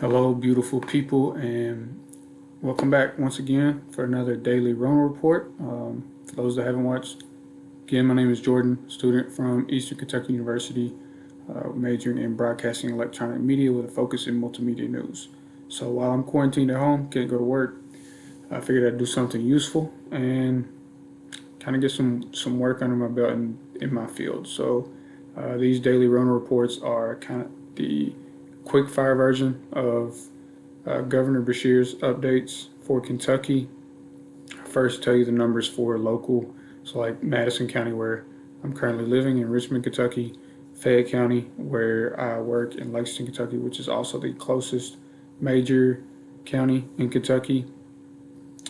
Hello, beautiful people, and welcome back once again for another daily Rona report. For those that haven't watched, again, my name is Jordan, student from Eastern Kentucky University, majoring in broadcasting and electronic media with a focus in multimedia news. So while I'm quarantined at home, can't go to work, I figured I'd do something useful and kind of get some work under my belt in my field. So these daily Rona reports are kind of the quick fire version of Governor Beshear's updates for Kentucky. First, tell you the numbers for local, so like Madison County, where I'm currently living, in Richmond, Kentucky, Fayette County, where I work, in Lexington, Kentucky, which is also the closest major county in Kentucky,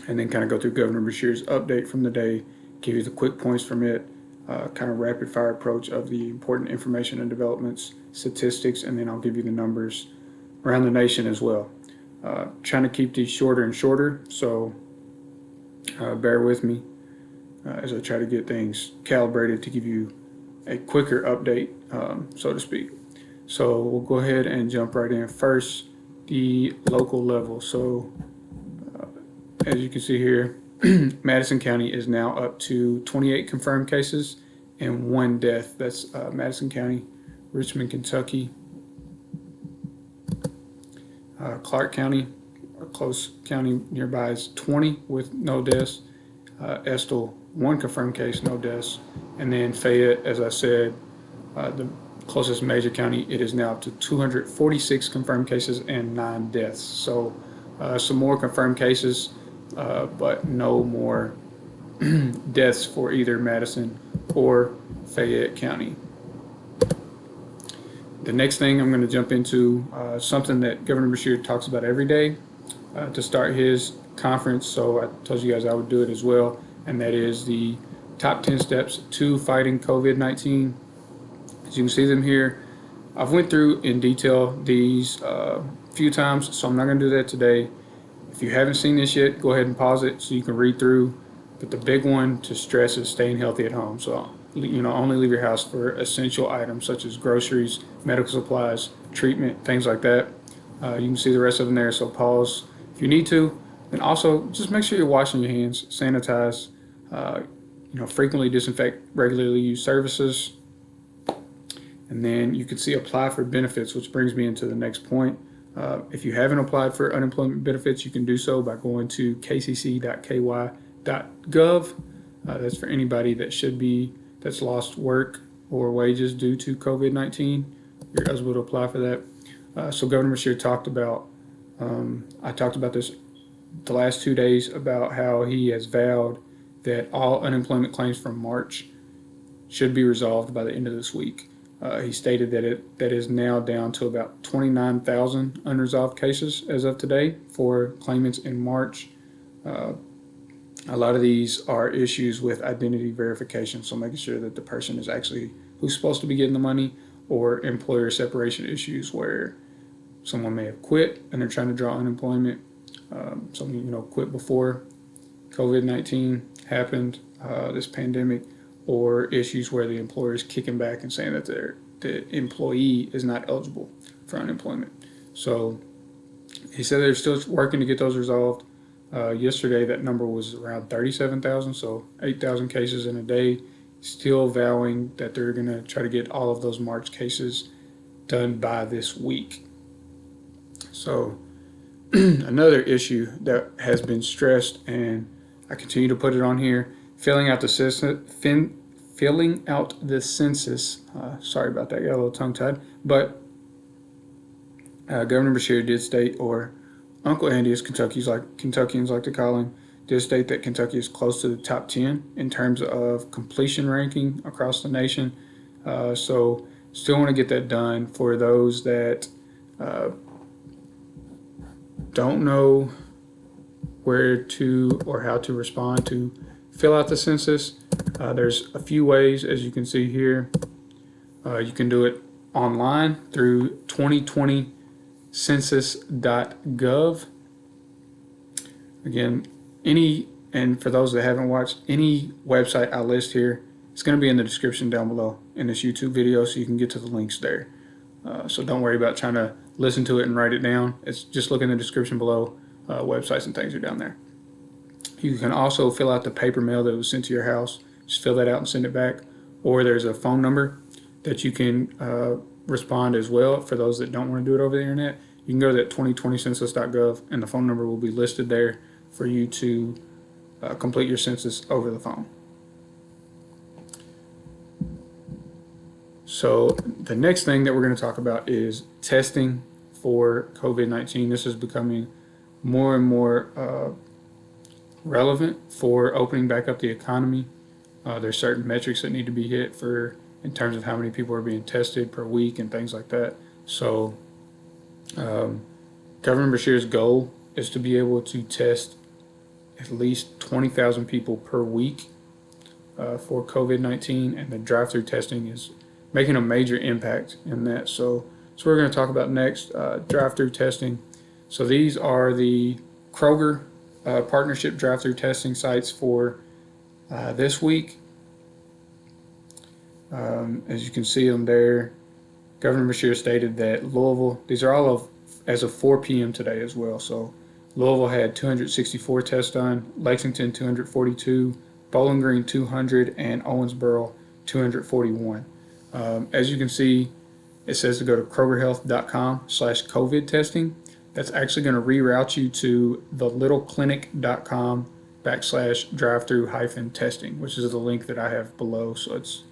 and then kind of go through Governor Beshear's update from the day, give you the quick points from it, kind of rapid fire approach of the important information and developments, statistics, and then I'll give you the numbers around the nation as well. Trying to keep these shorter and shorter, so bear with me as I try to get things calibrated to give you a quicker update, so to speak. So we'll go ahead and jump right in. First, the local level. So as you can see here, Madison County is now up to 28 confirmed cases and 1 death. That's Madison County. Richmond, Kentucky. Clark County, a close county nearby, is 20 with no deaths. Estill, 1 confirmed case, no deaths. And then Fayette, as I said, the closest major county, it is now up to 246 confirmed cases and 9 deaths. So some more confirmed cases, but no more deaths for either Madison or Fayette County. The next thing I'm going to jump into, something that Governor Beshear talks about every day to start his conference, so I told you guys I would do it as well, and that is the top 10 steps to fighting COVID-19. As you can see them here, I've went through in detail these few times, so I'm not going to do that today. If you haven't seen this yet, go ahead and pause it so you can read through, but the big one to stress is staying healthy at home. So only leave your house for essential items such as groceries, medical supplies, treatment, things like that. You can see the rest of them there, so pause if you need to. And also, just make sure you're washing your hands, sanitize, frequently disinfect regularly used surfaces. And then you can see apply for benefits, which brings me into the next point. If you haven't applied for unemployment benefits, you can do so by going to kcc.ky.gov. That's for anybody that's lost work or wages due to COVID-19. You're eligible to apply for that. So Governor Beshear talked about, I talked about this the last 2 days, about how he has vowed that all unemployment claims from March should be resolved by the end of this week. He stated that is now down to about 29,000 unresolved cases as of today for claimants in March. A lot of these are issues with identity verification, so making sure that the person is actually who's supposed to be getting the money, or employer separation issues where someone may have quit and they're trying to draw unemployment. Someone quit before COVID-19 happened, this pandemic, or issues where the employer is kicking back and saying that the employee is not eligible for unemployment. So he said they're still working to get those resolved. Yesterday, that number was around 37,000, so 8,000 cases in a day. Still vowing that they're going to try to get all of those March cases done by this week. So another issue that has been stressed, and I continue to put it on here, filling out the census. Sorry about that, got a little tongue-tied. But Governor Beshear did state, or Uncle Andy, as Kentuckians like to call him, did state that Kentucky is close to the top 10 in terms of completion ranking across the nation. So still want to get that done. For those that don't know where to or how to respond to fill out the census, there's a few ways, as you can see here. You can do it online through 2020census.gov. Again, and for those that haven't watched, any website I list here, it's going to be in the description down below in this YouTube video, so you can get to the links there. So don't worry about trying to listen to it and write it down. It's just look in the description below. Websites and things are down there. You can also fill out the paper mail that was sent to your house. Just fill that out and send it back. Or there's a phone number that you can respond as well for those that don't want to do it over the internet. You can go to that 2020census.gov and the phone number will be listed there for you to complete your census over the phone. So the next thing that we're going to talk about is testing for COVID-19. This is becoming more and more relevant for opening back up the economy. There's certain metrics that need to be hit for in terms of how many people are being tested per week and things like that. So Governor Beshear's goal is to be able to test at least 20,000 people per week for COVID-19, and the drive-through testing is making a major impact in that. So we're going to talk about next, drive-through testing. So these are the Kroger partnership drive-through testing sites for this week. As you can see them there, Governor Beshear stated that Louisville, these are all as of 4 p.m. today as well. So Louisville had 264 tests done, Lexington 242, Bowling Green 200, and Owensboro 241. As you can see, it says to go to krogerhealth.com/COVID testing. That's actually going to reroute you to thelittleclinic.com/drive-through-testing, which is the link that I have below. So it's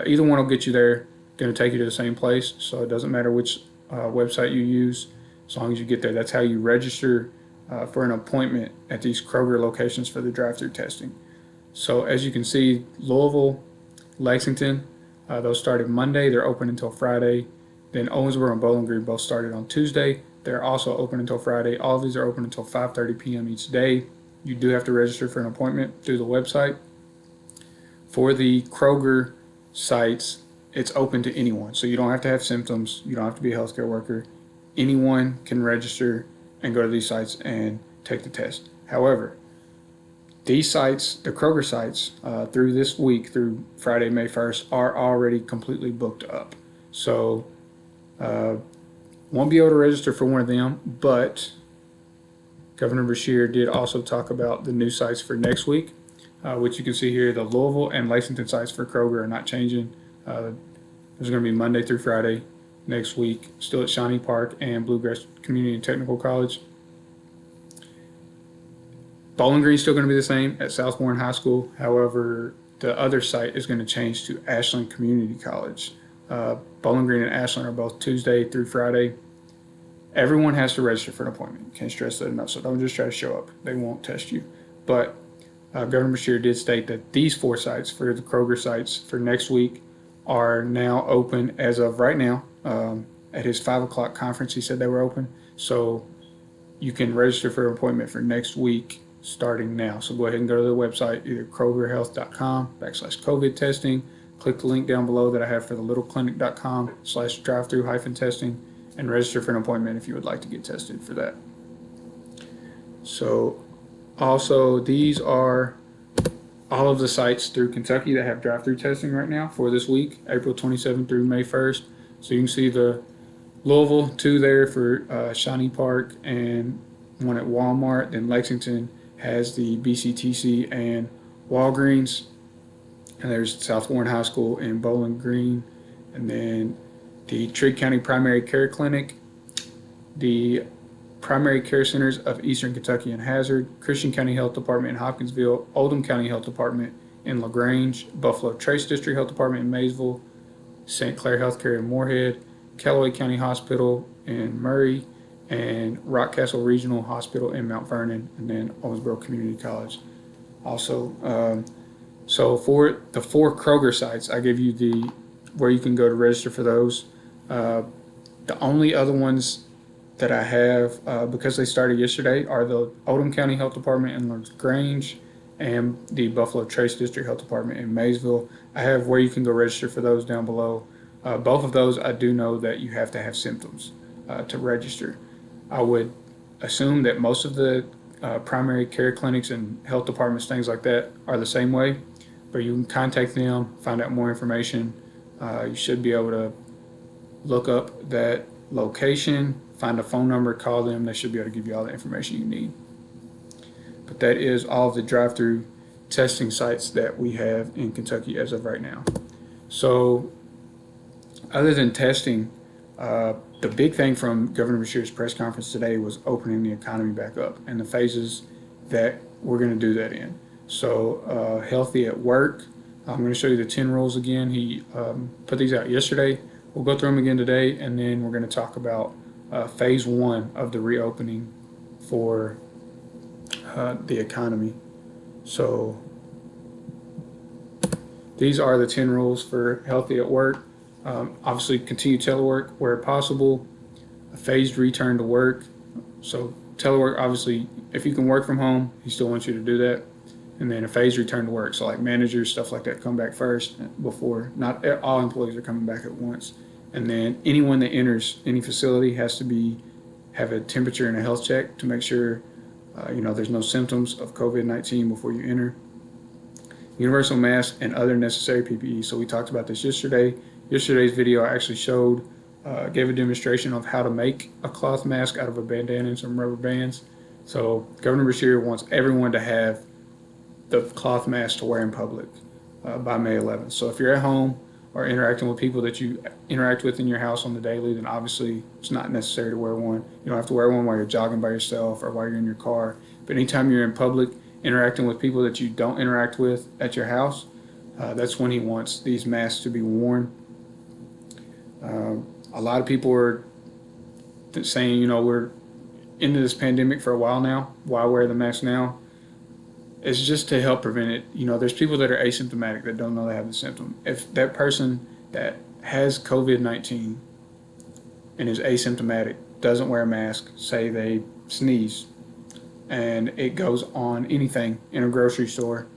either one will get you there, going to take you to the same place. So it doesn't matter which website you use, as long as you get there. That's how you register for an appointment at these Kroger locations for the drive-through testing. So as you can see, Louisville, Lexington, those started Monday. They're open until Friday. Then Owensboro and Bowling Green both started on Tuesday. They're also open until Friday. All of these are open until 5:30 p.m. each day. You do have to register for an appointment through the website. For the Kroger sites, it's open to anyone. So you don't have to have symptoms. You don't have to be a healthcare worker. Anyone can register and go to these sites and take the test. However, these sites, the Kroger sites, through this week, through Friday, May 1st, are already completely booked up. So won't be able to register for one of them, but Governor Beshear did also talk about the new sites for next week, which you can see here. The Louisville and Lexington sites for Kroger are not changing. There's going to be Monday through Friday next week, still at Shawnee Park and Bluegrass Community and Technical College. Bowling Green is still going to be the same at South Warren High School. However, the other site is going to change to Ashland Community College. Bowling Green and Ashland are both Tuesday through Friday. Everyone has to register for an appointment. Can't stress that enough. So don't just try to show up. They won't test you. But Governor Beshear did state that these 4 sites for the Kroger sites for next week are now open as of right now. At his 5 o'clock conference, he said they were open. So you can register for an appointment for next week starting now. So go ahead and go to the website, either krogerhealth.com/COVID testing. Click the link down below that I have for the littleclinic.com/drive-through-testing and register for an appointment if you would like to get tested for that. So also, these are all of the sites through Kentucky that have drive-through testing right now for this week, April 27th through May 1st. So you can see the Louisville, 2 there for Shawnee Park and 1 at Walmart. Then Lexington has the BCTC and Walgreens. And there's South Warren High School in Bowling Green. And then the Trigg County Primary Care Clinic, the Primary Care Centers of Eastern Kentucky and Hazard, Christian County Health Department in Hopkinsville, Oldham County Health Department in LaGrange, Buffalo Trace District Health Department in Maysville, St. Clair Healthcare in Moorhead, Callaway County Hospital in Murray, and Rockcastle Regional Hospital in Mount Vernon, and then Owensboro Community College. Also, so for the 4 Kroger sites, I give you where you can go to register for those. The only other ones that I have, because they started yesterday, are the Oldham County Health Department in LaGrange and the Buffalo Trace District Health Department in Maysville. I have where you can go register for those down below. Both of those, I do know that you have to have symptoms to register. I would assume that most of the primary care clinics and health departments, things like that, are the same way, but you can contact them, find out more information. You should be able to look up that location, find a phone number, call them. They should be able to give you all the information you need. But that is all of the drive-through testing sites that we have in Kentucky as of right now. So other than testing, the big thing from Governor Beshear's press conference today was opening the economy back up and the phases that we're going to do that in. So healthy at work. I'm going to show you the 10 rules again. He put these out yesterday. We'll go through them again today, and then we're going to talk about phase 1 of the reopening for the economy. So these are the 10 rules for healthy at work. Obviously, continue telework where possible. A phased return to work. So telework, obviously, if you can work from home, he still wants you to do that. And then a phased return to work. So like managers, stuff like that, come back first before. Not all employees are coming back at once. And then anyone that enters any facility has to have a temperature and a health check to make sure there's no symptoms of COVID-19 before you enter. Universal mask and other necessary PPE. So we talked about this yesterday. Yesterday's video I actually gave a demonstration of how to make a cloth mask out of a bandana and some rubber bands. So Governor Beshear wants everyone to have the cloth mask to wear in public by May 11th. So if you're at home or interacting with people that you interact with in your house on the daily, then obviously it's not necessary to wear one. You don't have to wear one while you're jogging by yourself or while you're in your car. But anytime you're in public interacting with people that you don't interact with at your house, that's when he wants these masks to be worn. A lot of people are saying, we're into this pandemic for a while now. Why wear the mask now? It's just to help prevent it. There's people that are asymptomatic that don't know they have the symptom. If that person that has COVID-19 and is asymptomatic doesn't wear a mask, say they sneeze, and it goes on anything in a grocery store,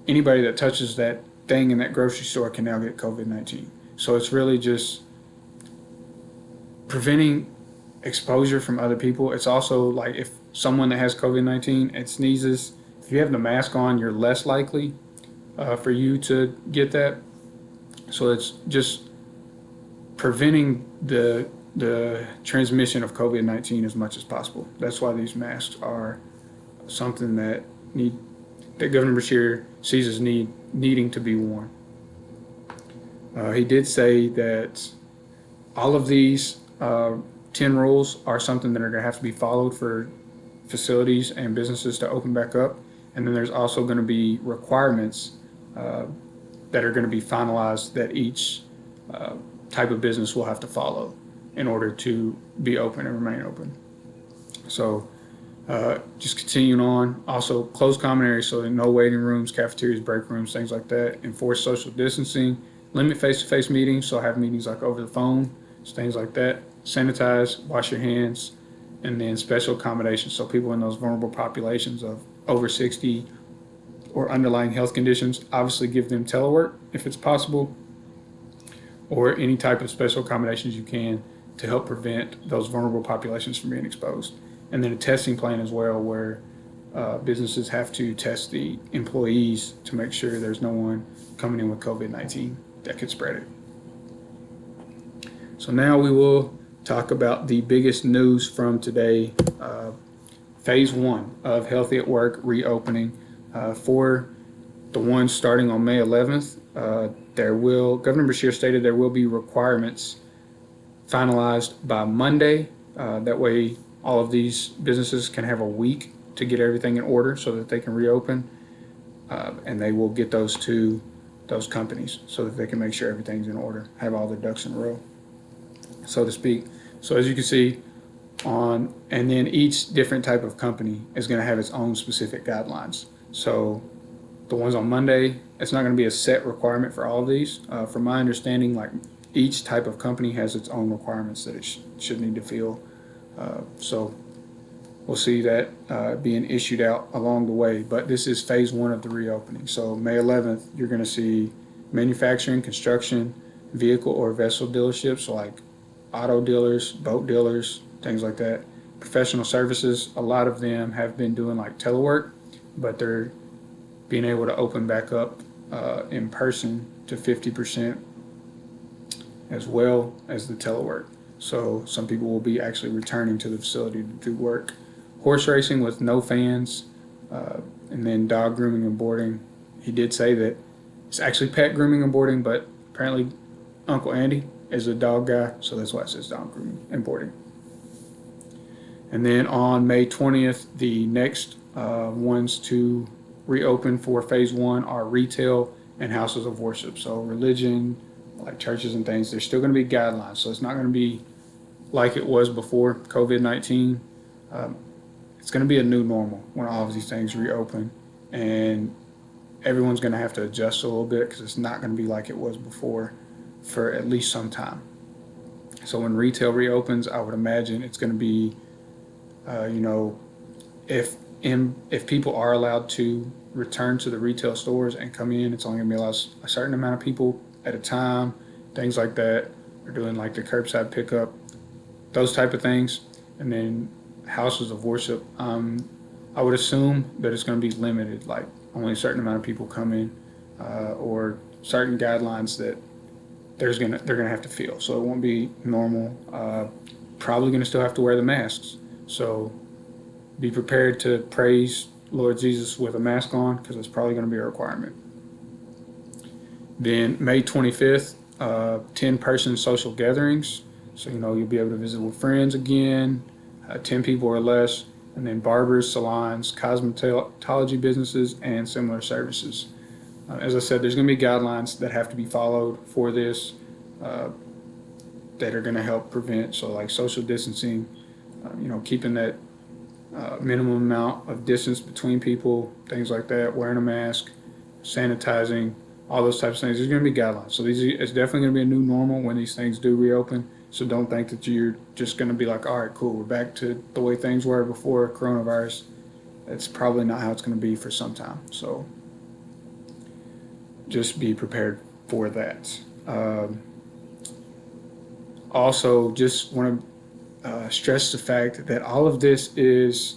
anybody that touches that thing in that grocery store can now get COVID-19. So it's really just preventing exposure from other people. It's also like if someone that has COVID-19 and sneezes, if you have the mask on, you're less likely for you to get that. So it's just preventing the transmission of COVID-19 as much as possible. That's why these masks are something that Governor Beshear sees as needing to be worn. He did say that all of these 10 rules are something that are going to have to be followed for facilities and businesses to open back up. And then there's also going to be requirements that are going to be finalized that each type of business will have to follow in order to be open and remain open. So just continuing on. Also, close common areas, so no waiting rooms, cafeterias, break rooms, things like that. Enforce social distancing. Limit face-to-face meetings, so have meetings like over the phone, things like that. Sanitize, wash your hands, and then special accommodations. So people in those vulnerable populations of over 60 or underlying health conditions, obviously give them telework if it's possible, or any type of special accommodations you can to help prevent those vulnerable populations from being exposed. And then a testing plan as well, where businesses have to test the employees to make sure there's no one coming in with COVID-19 that could spread it. So now we will talk about the biggest news from today. Phase 1 of Healthy at Work reopening for the one starting on May 11th. Governor Beshear stated there will be requirements finalized by Monday. That way all of these businesses can have a week to get everything in order so that they can reopen. And they will get those to those companies so that they can make sure everything's in order, have all their ducks in a row, so to speak. So as you can see, and then each different type of company is going to have its own specific guidelines. So the ones on Monday, it's not going to be a set requirement for all of these. From my understanding, like each type of company has its own requirements that it should need to fill. So we'll see that being issued out along the way. But this is phase 1 of the reopening. So May 11th, you're going to see manufacturing, construction, vehicle or vessel dealerships, so like auto dealers, boat dealers, things like that. Professional services, a lot of them have been doing like telework, but they're being able to open back up in person to 50%. as well as the telework. So some people will be actually returning to the facility to do work. Horse racing with no fans, uh, and then dog grooming and boarding. He did say that it's actually pet grooming and boarding, but apparently Uncle Andy is a dog guy, so that's why it says dog grooming and boarding. And then on May 20th, the next ones to reopen for phase one are retail and houses of worship. So religion, like churches and things, there's still going to be guidelines. So it's not going to be like it was before COVID-19. Um, it's going to be a new normal when all of these things reopen. And everyone's going to have to adjust a little bit because it's not going to be like it was before for at least some time. So when retail reopens, I would imagine it's going to be, you know, if people are allowed to return to the retail stores and come in, it's only going to be a certain amount of people at a time, things like that. They're doing like the curbside pickup, those type of things. And then houses of worship, I would assume that it's going to be limited, like only a certain amount of people come in, or certain guidelines that they're gonna have to fill. So it won't be normal. Probably going to still have to wear the masks. So be prepared to praise Lord Jesus with a mask on because it's probably going to be a requirement. Then May 25th, 10-person social gatherings. So, you'll be able to visit with friends again, 10 people or less, and then barbers, salons, cosmetology businesses, and similar services. As I said, there's going to be guidelines that have to be followed for this that are going to help prevent, so like social distancing, keeping that minimum amount of distance between people, things like that, wearing a mask, sanitizing, all those types of things. There's going to be guidelines. So it's definitely going to be a new normal when these things do reopen. So don't think that you're just going to be like, all right, cool, we're back to the way things were before coronavirus. That's probably not how it's going to be for some time. So just be prepared for that. Also, just want to stress the fact that all of this is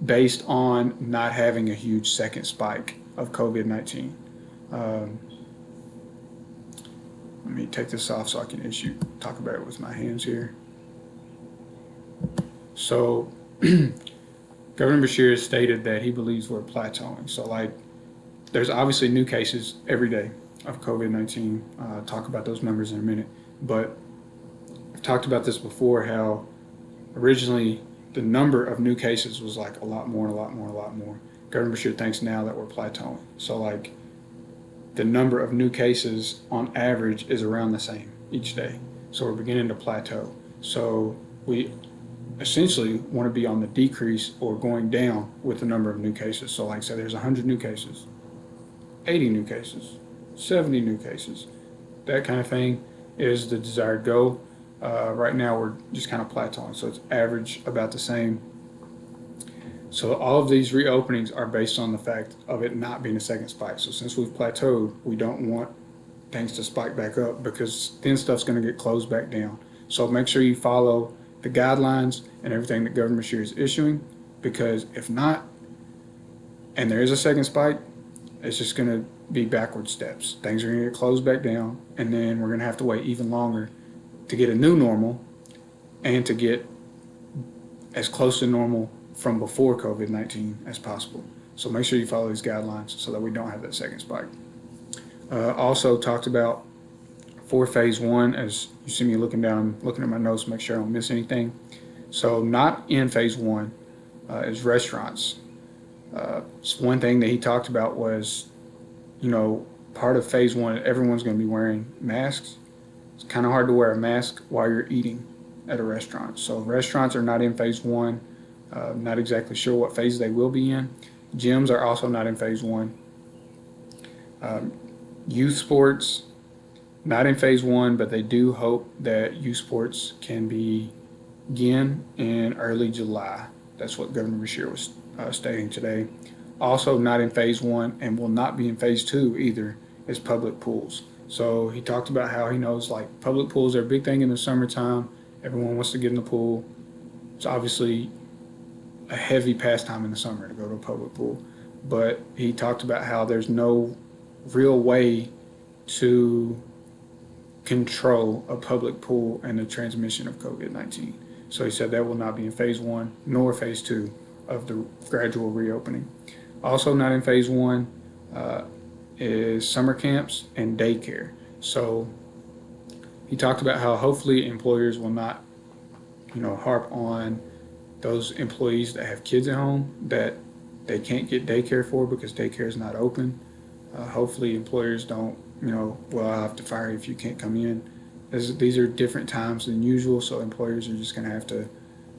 based on not having a huge second spike of COVID-19. Let me take this off so I can talk about it with my hands here. So Governor Beshear has stated that he believes we're plateauing. So there's obviously new cases every day of COVID-19. Talk about those numbers in a minute. But I've talked about this before, how originally the number of new cases was like a lot more. Governor Beshear thinks now that we're plateauing. So the number of new cases on average is around the same each day. So we're beginning to plateau. So we essentially want to be on the decrease or going down with the number of new cases. So like I said, there's 100 new cases, 80 new cases, 70 new cases. That kind of thing is the desired goal. Right now we're just kind of plateauing, so it's average about the same. So all of these reopenings are based on the fact of it not being a second spike. So since we've plateaued, we don't want things to spike back up because then stuff's going to get closed back down. So make sure you follow the guidelines and everything that Governor Beshear is issuing, because if not, and there is a second spike, it's just going to be backward steps. Things are going to get closed back down, and then we're going to have to wait even longer to get a new normal and to get as close to normal from before COVID-19 as possible. So make sure you follow these guidelines so that we don't have that second spike. Also talked about for phase one, as you see me looking down, looking at my notes, make sure I don't miss anything. So not in phase one is restaurants. So one thing that he talked about was, part of phase one, everyone's going to be wearing masks. It's kind of hard to wear a mask while you're eating at a restaurant. So restaurants are not in phase one. Not exactly sure what phase they will be in. Gyms are also not in phase one. Youth sports, not in phase one, but they do hope that youth sports can begin in early July. That's what Governor Beshear was stating today. Also not in phase one and will not be in phase two either is public pools. So he talked about how he knows public pools are a big thing in the summertime. Everyone wants to get in the pool. It's obviously a heavy pastime in the summer to go to a public pool. But he talked about how there's no real way to control a public pool and the transmission of COVID-19. So he said that will not be in phase one nor phase two of the gradual reopening. Also not in phase one is summer camps and daycare. So he talked about how hopefully employers will not, harp on those employees that have kids at home that they can't get daycare for because daycare is not open. Hopefully employers don't, well, I'll have to fire you if you can't come in. These are different times than usual, so employers are just going to have to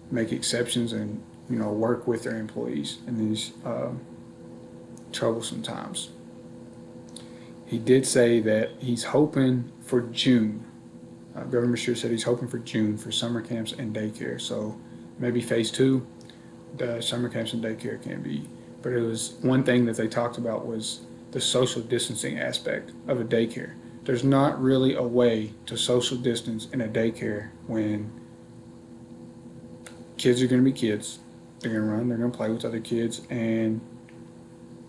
make exceptions and, work with their employees in these troublesome times. He did say that he's hoping for June. Governor Beshear said he's hoping for June for summer camps and daycare. So maybe phase two, the summer camps and daycare can be. But it was one thing that they talked about was the social distancing aspect of a daycare. There's not really a way to social distance in a daycare when kids are going to be kids. They're going to run, they're going to play with other kids, and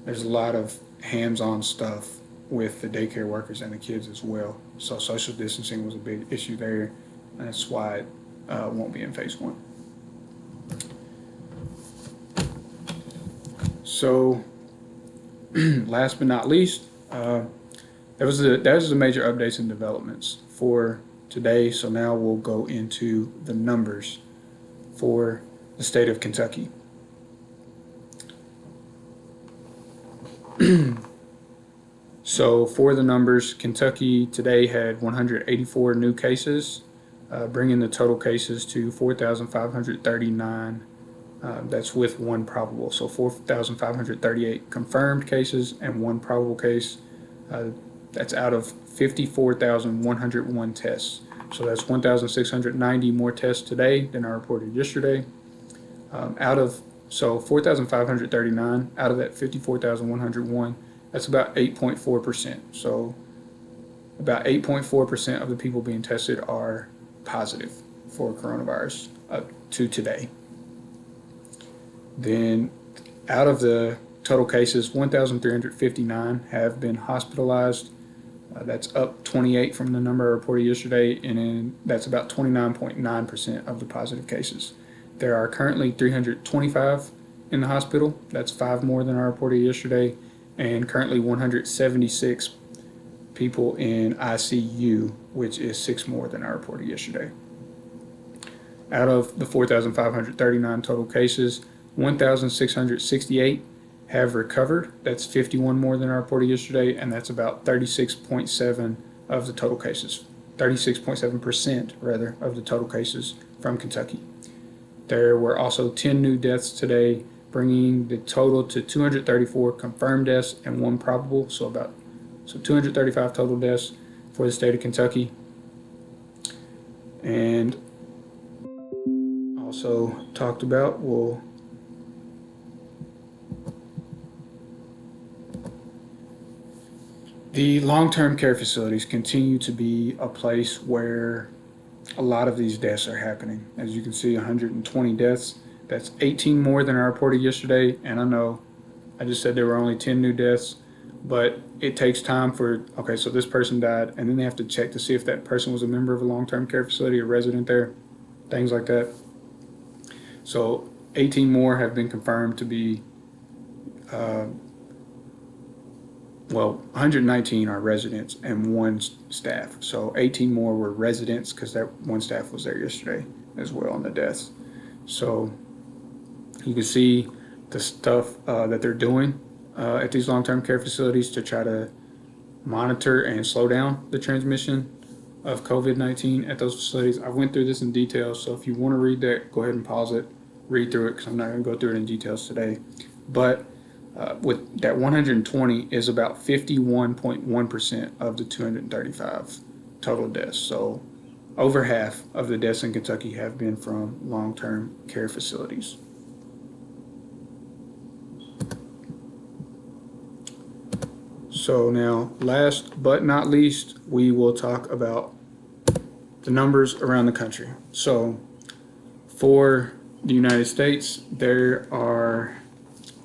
there's a lot of hands-on stuff with the daycare workers and the kids as well. So social distancing was a big issue there, and that's why it won't be in phase one. So last but not least, that was the major updates and developments for today. So now we'll go into the numbers for the state of Kentucky. So for the numbers, Kentucky today had 184 new cases, bringing the total cases to 4,539. That's with one probable. So 4,538 confirmed cases and one probable case. That's out of 54,101 tests. So that's 1,690 more tests today than I reported yesterday. So 4,539 out of that 54,101. That's about 8.4%. So about 8.4% of the people being tested are positive for coronavirus up to today. Then out of the total cases, 1,359 have been hospitalized. That's up 28 from the number I reported yesterday, and then that's about 29.9% of the positive cases. There are currently 325 in the hospital. That's 5 more than I reported yesterday. And currently 176 people in ICU, which is 6 more than I reported yesterday. Out of the 4,539 total cases, 1,668 have recovered. That's 51 more than I reported yesterday, and that's about 36.7 of the total cases, 36.7% rather of the total cases from Kentucky. There were also 10 new deaths today, bringing the total to 234 confirmed deaths and 1 probable, so 235 total deaths for the state of Kentucky. And also talked about, the long-term care facilities continue to be a place where a lot of these deaths are happening. As you can see, 120 deaths. That's 18 more than I reported yesterday, and I know I just said there were only 10 new deaths, but it takes time okay, so this person died, and then they have to check to see if that person was a member of a long-term care facility, a resident there, things like that. So 18 more have been confirmed to be, 119 are residents and 1 staff. So 18 more were residents because that 1 staff was there yesterday as well on the deaths. So you can see the stuff that they're doing at these long-term care facilities to try to monitor and slow down the transmission of COVID-19 at those facilities. I went through this in detail, so if you want to read that, go ahead and pause it, read through it, because I'm not going to go through it in details today. But with that 120 is about 51.1% of the 235 total deaths. So over half of the deaths in Kentucky have been from long-term care facilities. So now, last but not least, we will talk about the numbers around the country. So for the United States, there are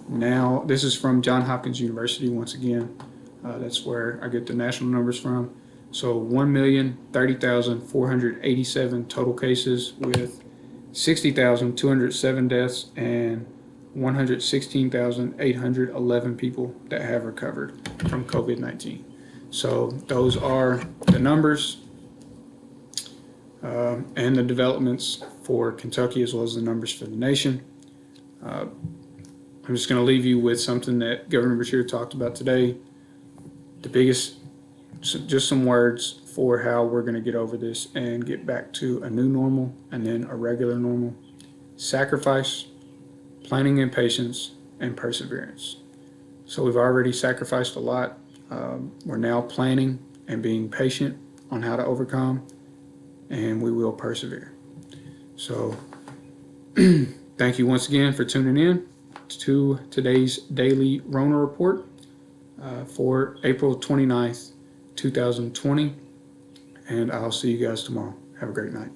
now, this is from Johns Hopkins University once again. That's where I get the national numbers from. So 1,030,487 total cases, with 60,207 deaths and 116,811 people that have recovered from COVID-19. So those are the numbers and the developments for Kentucky, as well as the numbers for the nation. I'm just going to leave you with something that Governor Beshear talked about today. The biggest, just some words for how we're going to get over this and get back to a new normal and then a regular normal. Sacrifice, planning and patience, and perseverance. So we've already sacrificed a lot. We're now planning and being patient on how to overcome, and we will persevere. So thank you once again for tuning in to today's daily Rona report for April 29th, 2020, and I'll see you guys tomorrow. Have a great night.